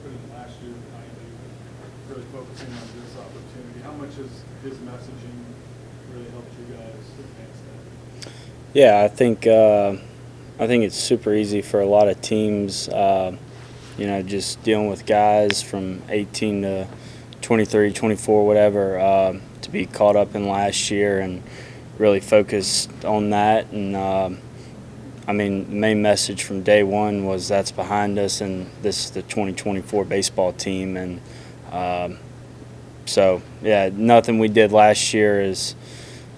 put in last year behind you, but really focusing on this opportunity. How much has his messaging really helped you guys advance that? Yeah, I think it's super easy for a lot of teams. Just dealing with guys from 18 to 23, 24, whatever, to be caught up in last year and really focused on that. And the main message from day one was that's behind us, and this is the 2024 baseball team. And nothing we did last year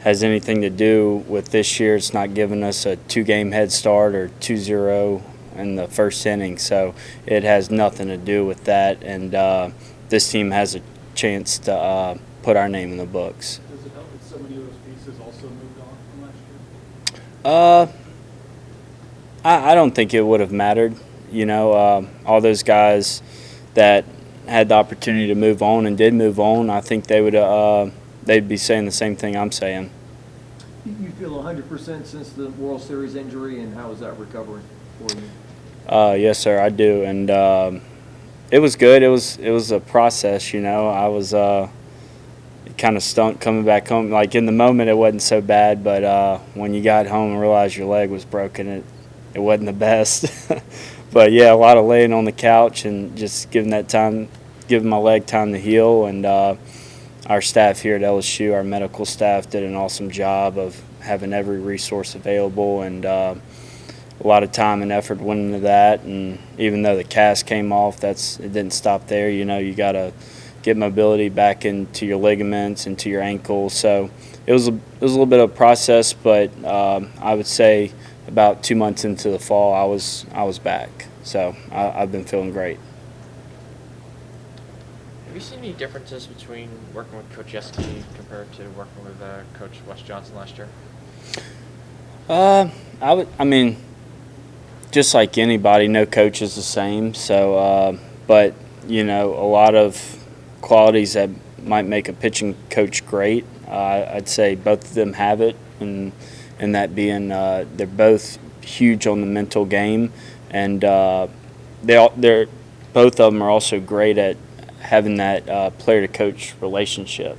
has anything to do with this year. It's not giving us a 2-game head start or 2-0 in the first inning. So it has nothing to do with that. And this team has a chance to put our name in the books. Does it help that so many of those pieces also moved on from last year? I don't think it would have mattered. All those guys that had the opportunity to move on and did move on, I think they'd be saying the same thing I'm saying. You feel 100% since the World Series injury, and how is that recovering for you? Yes, sir, I do, and it was good. It was a process. I was kind of stunned coming back home. Like in the moment, it wasn't so bad, but when you got home and realized your leg was broken, it wasn't the best. But yeah, a lot of laying on the couch and just giving my leg time to heal. And our staff here at LSU, our medical staff, did an awesome job of having every resource available, and a lot of time and effort went into that. And even though the cast came off, it didn't stop there. You got to get mobility back into your ligaments, into your ankles. So it was a little bit of a process, but I would say about 2 months into the fall, I was back. So I've been feeling great. Have you seen any differences between working with Coach Yeski compared to working with Coach Wes Johnson last year? Just like anybody, no coach is the same. So, but a lot of qualities that might make a pitching coach great, I'd say both of them have it, and that being they're both huge on the mental game, and they're both of them are also great at having that player-to-coach relationship.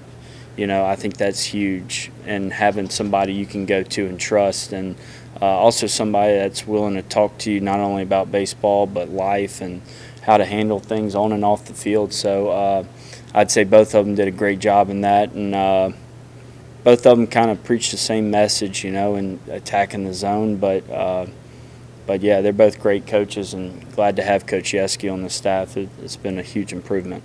I think that's huge, and having somebody you can go to and trust, and also somebody that's willing to talk to you not only about baseball but life and how to handle things on and off the field. So I'd say both of them did a great job in that, and both of them kind of preach the same message, in attacking the zone. But yeah, they're both great coaches, and glad to have Coach Yeski on the staff. It's been a huge improvement.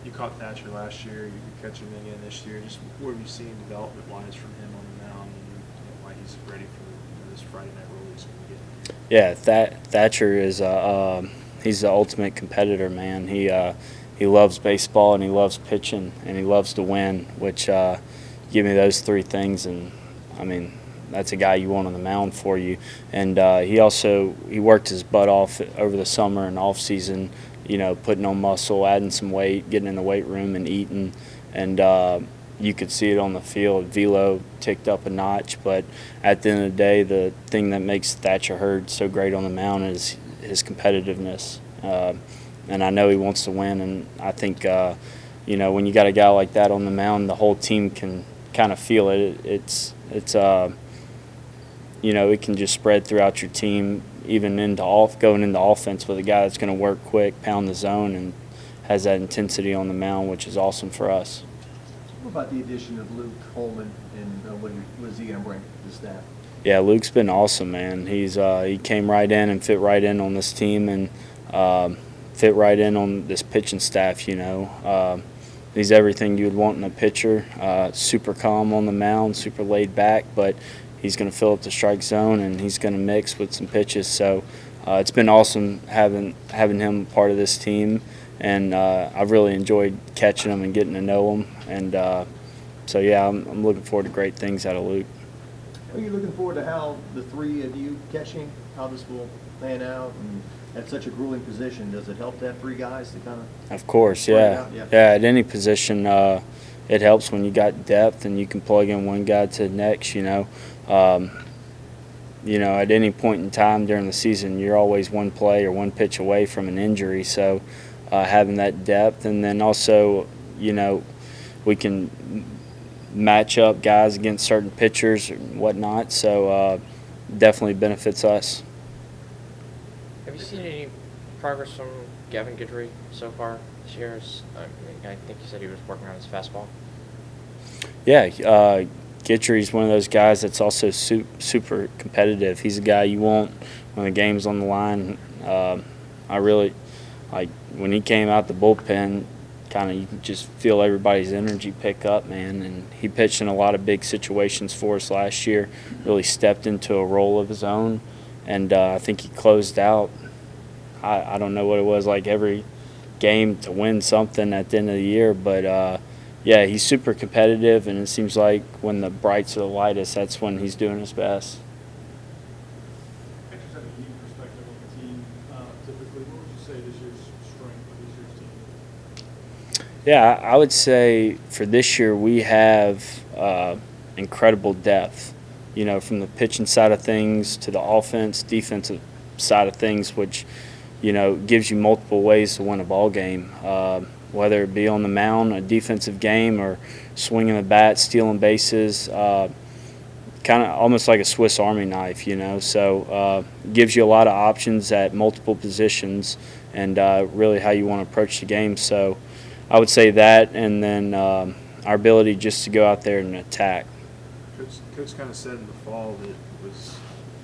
You caught Thatcher last year. You could catch him again this year. Just what have you seen development-wise from him on the mound, and why he's ready for this Friday night role he's going to get? Yeah, Thatcher is he's the ultimate competitor, man. He loves baseball, and he loves pitching, and he loves to win. Which give me those three things, and that's a guy you want on the mound for you. And he worked his butt off over the summer and off season, putting on muscle, adding some weight, getting in the weight room and eating. And you could see it on the field. Velo ticked up a notch, but at the end of the day, the thing that makes Thatcher Hurd so great on the mound is his competitiveness. And I know he wants to win, and I think when you got a guy like that on the mound, the whole team can kind of feel it. It can just spread throughout your team, even going into offense with a guy that's going to work quick, pound the zone, and has that intensity on the mound, which is awesome for us. What about the addition of Luke Holman, and what is he going to bring to the staff? Yeah, Luke's been awesome, man. He came right in and fit right in on this team, and fit right in on this pitching staff. He's everything you would want in a pitcher. Super calm on the mound, super laid back, but he's going to fill up the strike zone, and he's going to mix with some pitches. So it's been awesome having him part of this team, and I've really enjoyed catching him and getting to know him. And I'm looking forward to great things out of Luke. Are you looking forward to how the three of you catching, how this will pan out? And at such a grueling position, does it help to have three guys to kind of? Of course, yeah. At any position, it helps when you got depth and you can plug in one guy to the next. At any point in time during the season, you're always one play or one pitch away from an injury. So having that depth, and then also, you know, we can match up guys against certain pitchers and whatnot. So definitely benefits us. Have you seen any progress from Gavin Guidry so far this year? I think you said he was working on his fastball. Yeah, Guidry's one of those guys that's also super competitive. He's a guy you want when the game's on the line. I really like when he came out the bullpen. Kind of, you can just feel everybody's energy pick up, man. And he pitched in a lot of big situations for us last year. Really stepped into a role of his own, and I think he closed out. I don't know what it was, like every game to win something at the end of the year, but yeah, he's super competitive, and it seems like when the brights are the lightest, that's when he's doing his best. Just have a team perspective on the team. Typically, what would you say this year's strength of this year's team? Yeah, I would say for this year we have incredible depth, you know, from the pitching side of things to the defensive side of things, which, you know, gives you multiple ways to win a ball game, whether it be on the mound, a defensive game, or swinging the bat, stealing bases, kind of almost like a Swiss Army knife, you know. So gives you a lot of options at multiple positions and really how you want to approach the game. So I would say that, and then our ability just to go out there and attack. Coach kind of said in the fall that it was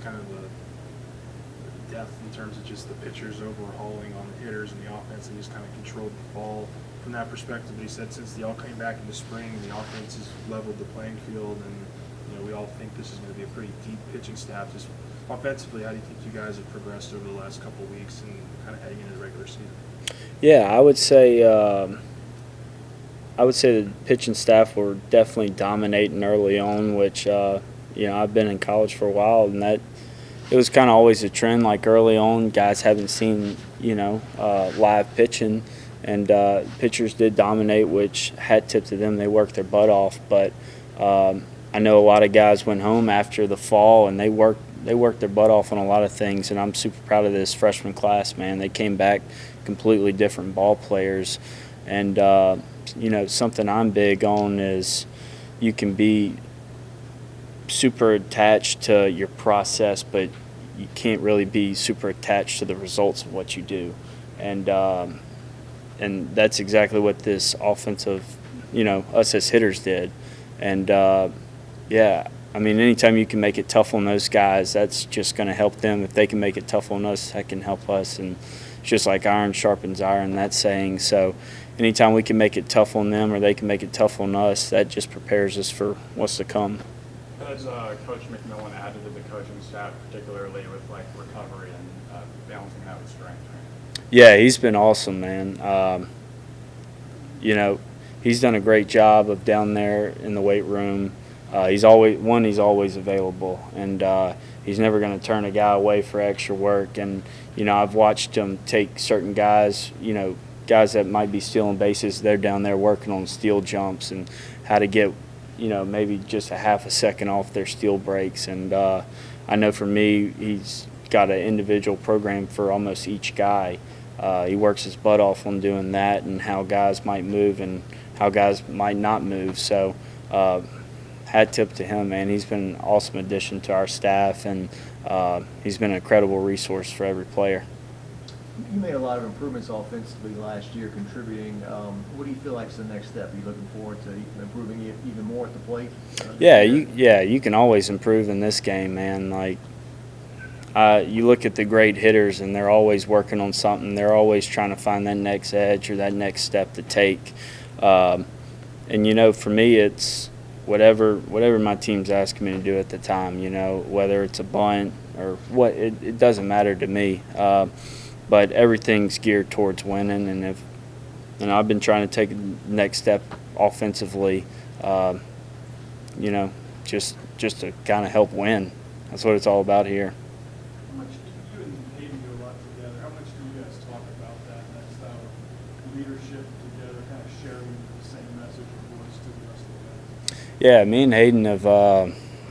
kind of the depth in terms of just the pitchers overhauling on the hitters and the offense, and just kind of controlled the fall from that perspective. But he said since they all came back in the spring, the offense has leveled the playing field, and you know, we all think this is going to be a pretty deep pitching staff. Just offensively, how do you think you guys have progressed over the last couple of weeks and kind of heading into the regular season? Yeah, I would say the pitching staff were definitely dominating early on, which you know, I've been in college for a while, and that it was kind of always a trend. Like early on, guys haven't seen, you know, live pitching, and pitchers did dominate, which hat tip to them. They worked their butt off, but I know a lot of guys went home after the fall and they worked their butt off on a lot of things, and I'm super proud of this freshman class, man. They came back completely different ball players, and you know, something I'm big on is you can be super attached to your process, but you can't really be super attached to the results of what you do, and that's exactly what this offensive, you know, us as hitters did, and yeah, I mean, anytime you can make it tough on those guys, that's just going to help them. If they can make it tough on us, that can help us, and it's just like iron sharpens iron, that saying. So anytime we can make it tough on them or they can make it tough on us, that just prepares us for what's to come. Has Coach McMillan added to the coaching staff, particularly with like recovery and balancing that with strength? Yeah, he's been awesome, man. You know, he's done a great job of down there in the weight room. He's always available, and he's never going to turn a guy away for extra work. And you know, I've watched him take certain guys, you know, guys that might be stealing bases. They're down there working on steal jumps and how to get, you know, maybe just a half a second off their steal breaks. And I know for me, he's got an individual program for almost each guy. He works his butt off on doing that and how guys might move and how guys might not move. So hat tip to him, man. He's been an awesome addition to our staff, and he's been an incredible resource for every player. You made a lot of improvements offensively last year, contributing. What do you feel like is the next step? Are you looking forward to improving it even more at the plate? You can always improve in this game, man. Like you look at the great hitters, and they're always working on something. They're always trying to find that next edge or that next step to take. And you know, for me, it's whatever my team's asking me to do at the time. You know, whether it's a bunt or what, it doesn't matter to me. But everything's geared towards winning, and I've been trying to take the next step offensively, you know, just to kind of help win. That's what it's all about here. How much do you and Hayden do a lot together? How much do you guys talk about that style of leadership together, kind of sharing the same message or voice to the rest of the guys? Yeah, me and Hayden have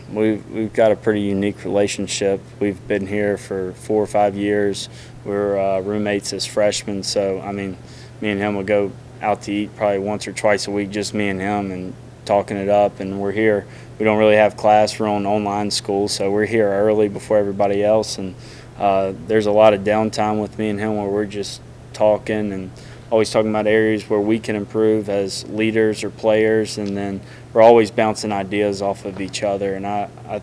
we've got a pretty unique relationship. We've been here for 4 or 5 years. We're roommates as freshmen, so I mean, me and him will go out to eat probably once or twice a week, just me and him, and talking it up. And we're here. We don't really have class. We're on online school, so we're here early before everybody else. And there's a lot of downtime with me and him where we're just talking and always talking about areas where we can improve as leaders or players, and then we're always bouncing ideas off of each other. And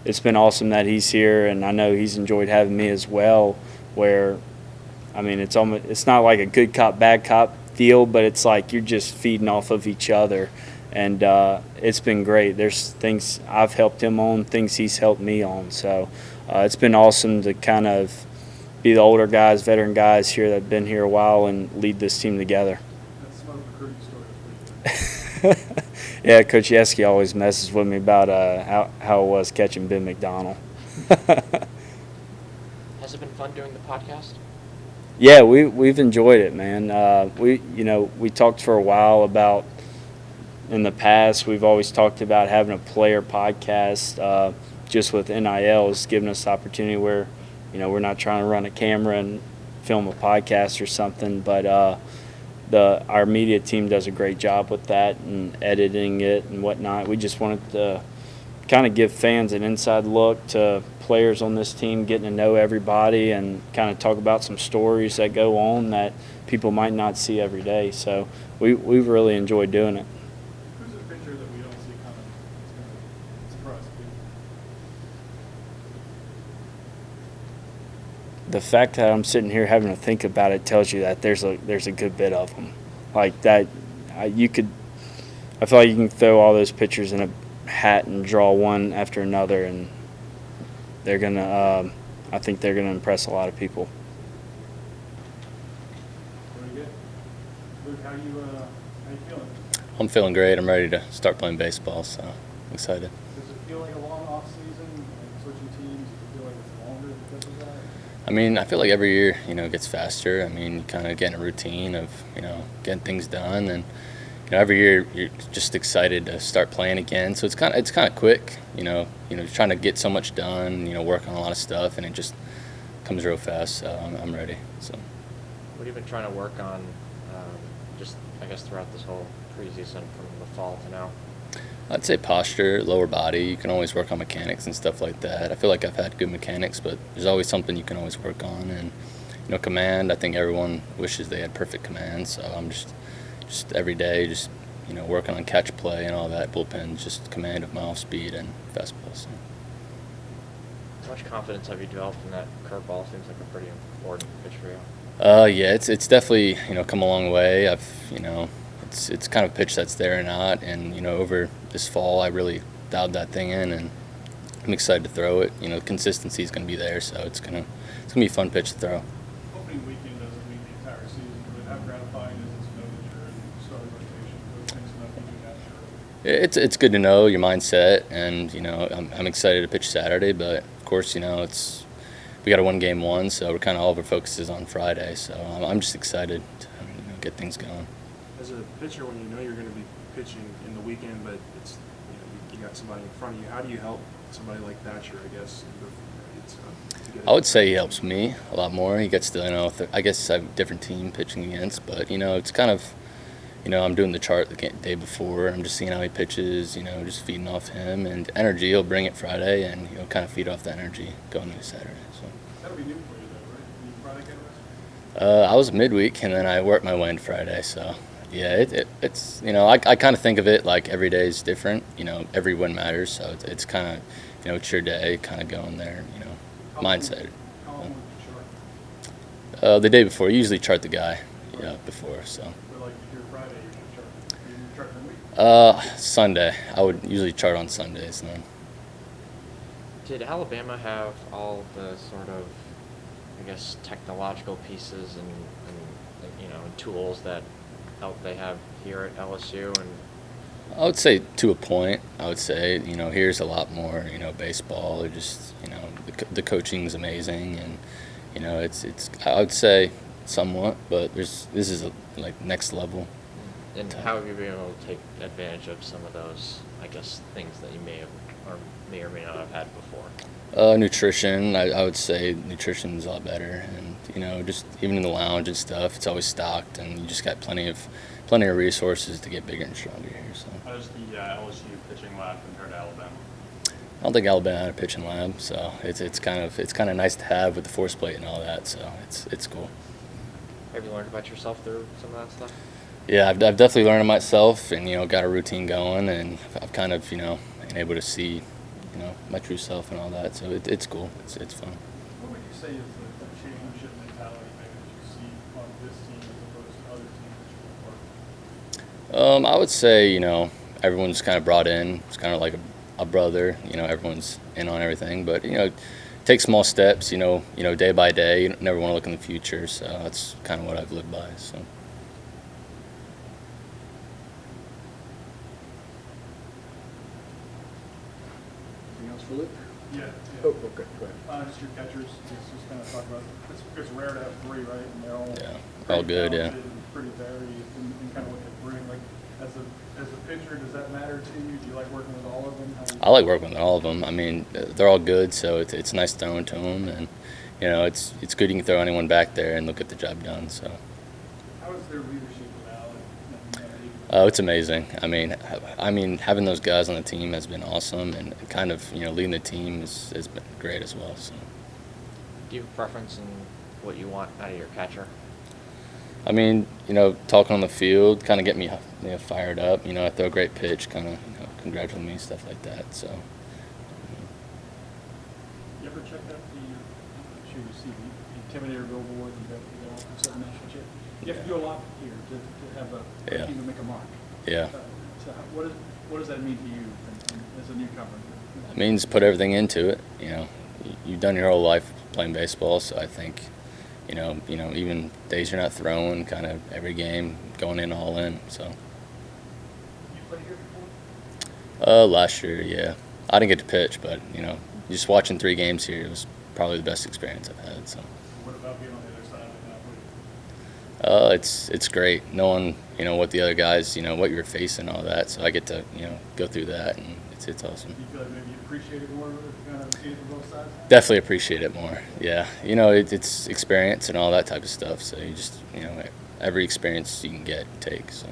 it's been awesome that he's here, and I know he's enjoyed having me as well, where, I mean, it's not like a good cop, bad cop deal, but it's like you're just feeding off of each other. And it's been great. There's things I've helped him on, things he's helped me on. So it's been awesome to kind of be the older guys, veteran guys here that have been here a while and lead this team together. That's a smart recruiting story. That's pretty good. Yeah, Coach Yeski always messes with me about how it was catching Ben McDonald. Has it been fun doing the podcast? Yeah, we've enjoyed it, man. We talked for a while about, in the past, we've always talked about having a player podcast, just with NILs, giving us the opportunity where, we're not trying to run a camera and film a podcast or something, but our media team does a great job with that and editing it and whatnot. We just wanted to kind of give fans an inside look to players on this team, getting to know everybody, and kind of talk about some stories that go on that people might not see every day. So we've really enjoyed doing it. Who's a pitcher that we don't see coming? It's going to surprise people. The fact that I'm sitting here having to think about it tells you that there's a good bit of them. Like that, I feel like you can throw all those pitchers in a hat and draw one after another, and they're gonna. I think they're gonna impress a lot of people. Very good. Luke, how you feeling? I'm feeling great. I'm ready to start playing baseball, so I'm excited. Does it feel like a long off season? Like switching teams, does it feel like it's longer because of that? I mean, I feel like every year, it gets faster. I mean, you kind of get in a routine of, getting things done, and every year you're just excited to start playing again. So it's kind of quick, trying to get so much done, work on a lot of stuff, and it just comes real fast. So I'm ready. So. What have you been trying to work on, just I guess throughout this whole preseason from the fall to now? I'd say posture, lower body. You can always work on mechanics and stuff like that. I feel like I've had good mechanics, but there's always something you can always work on. And command. I think everyone wishes they had perfect command. So I'm just every day, just working on catch play and all that, bullpen, just command of my off speed and fastball. So. How much confidence have you developed in that curveball? Seems like a pretty important pitch for you. Yeah, it's definitely come a long way. It's kind of a pitch that's there or not, and over this fall I really dialed that thing in, and I'm excited to throw it. Consistency is going to be there, so it's gonna be a fun pitch to throw. Opening weekend doesn't mean the entire season, but how gratifying is it to know that you're in starting rotation? Those things enough you do that, sure. It's good to know your mindset, and I'm excited to pitch Saturday, but of course we got a 1-game, so we're kind of all of our focus is on Friday, so I'm just excited to get things going. As a pitcher, when you know you're going to be pitching in the weekend, but it's you got somebody in front of you, how do you help somebody like Thatcher, I guess? To get I would say he helps me a lot more. He gets to, I guess I have a different team pitching against, but, it's kind of, I'm doing the chart the day before. I'm just seeing how he pitches, just feeding off him. And energy, he'll bring it Friday, and he'll kind of feed off the energy going into Saturday. So. That'll be new for you, though, right? You Friday get a rest? I was midweek, and then I worked my way into Friday, so. Yeah, it's I kind of think of it like every day is different. Every win matters, so it's kind of it's your day, kind of going there. Mindset. How long would you chart? The day before, you usually chart the guy. Before so. But like if you're Friday, you chart the week? Sunday. I would usually chart on Sundays then. Did Alabama have all the sort of, I guess, technological pieces and tools that they have here at LSU? And I would say to a point. I would say here's a lot more baseball. Or just the coaching's amazing, and it's I would say somewhat, but this is like next level. And how have you been able to take advantage of some of those, I guess, things that you may or may not have had before? Nutrition. I would say nutrition's a lot better, and just even in the lounge and stuff, it's always stocked, and you just got plenty of resources to get bigger and stronger here. So How does the LSU pitching lab compare to Alabama? I don't think Alabama had a pitching lab, so it's kind of nice to have with the force plate and all that. So it's cool. Have you learned about yourself through some of that stuff? Yeah, I've definitely learned it myself, and got a routine going, and I've kind of been able to see my true self and all that. So it's cool. It's fun. What would you say is the championship mentality maybe that you see on this team as opposed to other teams that you work with? I would say everyone's kind of brought in. It's kind of like a brother. Everyone's in on everything, but take small steps. Day by day. You never want to look in the future. So that's kind of what I've lived by. So. Anything else for Luke? Yeah. Oh, okay, go ahead. Just your catchers, just kind of talk about, it's rare to have three, right? And they're all all good, yeah. talented and pretty varied and kind of what they bring. Like, as a pitcher, does that matter to you? Do you like working with all of them? I like working with all of them. I mean, they're all good, so it's nice throwing to them, and it's good you can throw anyone back there and they'll get the job done. So. How is their leadership with Alex? Oh, it's amazing. I mean, having those guys on the team has been awesome, and kind of leading the team has been great as well. So. Do you have a preference in what you want out of your catcher? I mean, talking on the field, kind of get me fired up. I throw a great pitch, kind of congratulate me, stuff like that. So. You ever check out I'm sure you see the Intimidator billboard and the All-Pacific National Championship? You have to do a lot here to have a team to make a mark. Yeah. So what does that mean to you as a newcomer? It means put everything into it. You've done your whole life playing baseball, so I think, even days you're not throwing, kind of every game going in all in. So. You played here before? Last year, yeah. I didn't get to pitch, but just watching 3 games here was probably the best experience I've had. So. What about being on the other side of it now? It's great knowing what the other guys what you're facing, all that. So I get to go through that, and it's awesome. Do you feel like maybe you appreciate it more if you kind of see it from both sides? Definitely appreciate it more. Yeah, it's experience and all that type of stuff. So you just every experience you can get, take. So.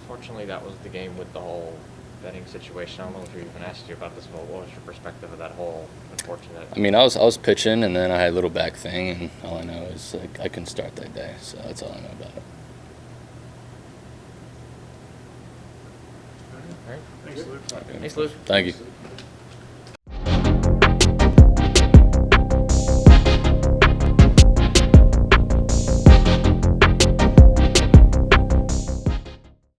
Unfortunately, that was the game with the whole betting situation. I don't know if we even asked you about this, but what was your perspective of that whole unfortunate? I mean, I was pitching, and then I had a little back thing, and all I know is I couldn't start that day. So that's all I know about it. All right. Thanks, Luke. Thanks, Luke. Thank you.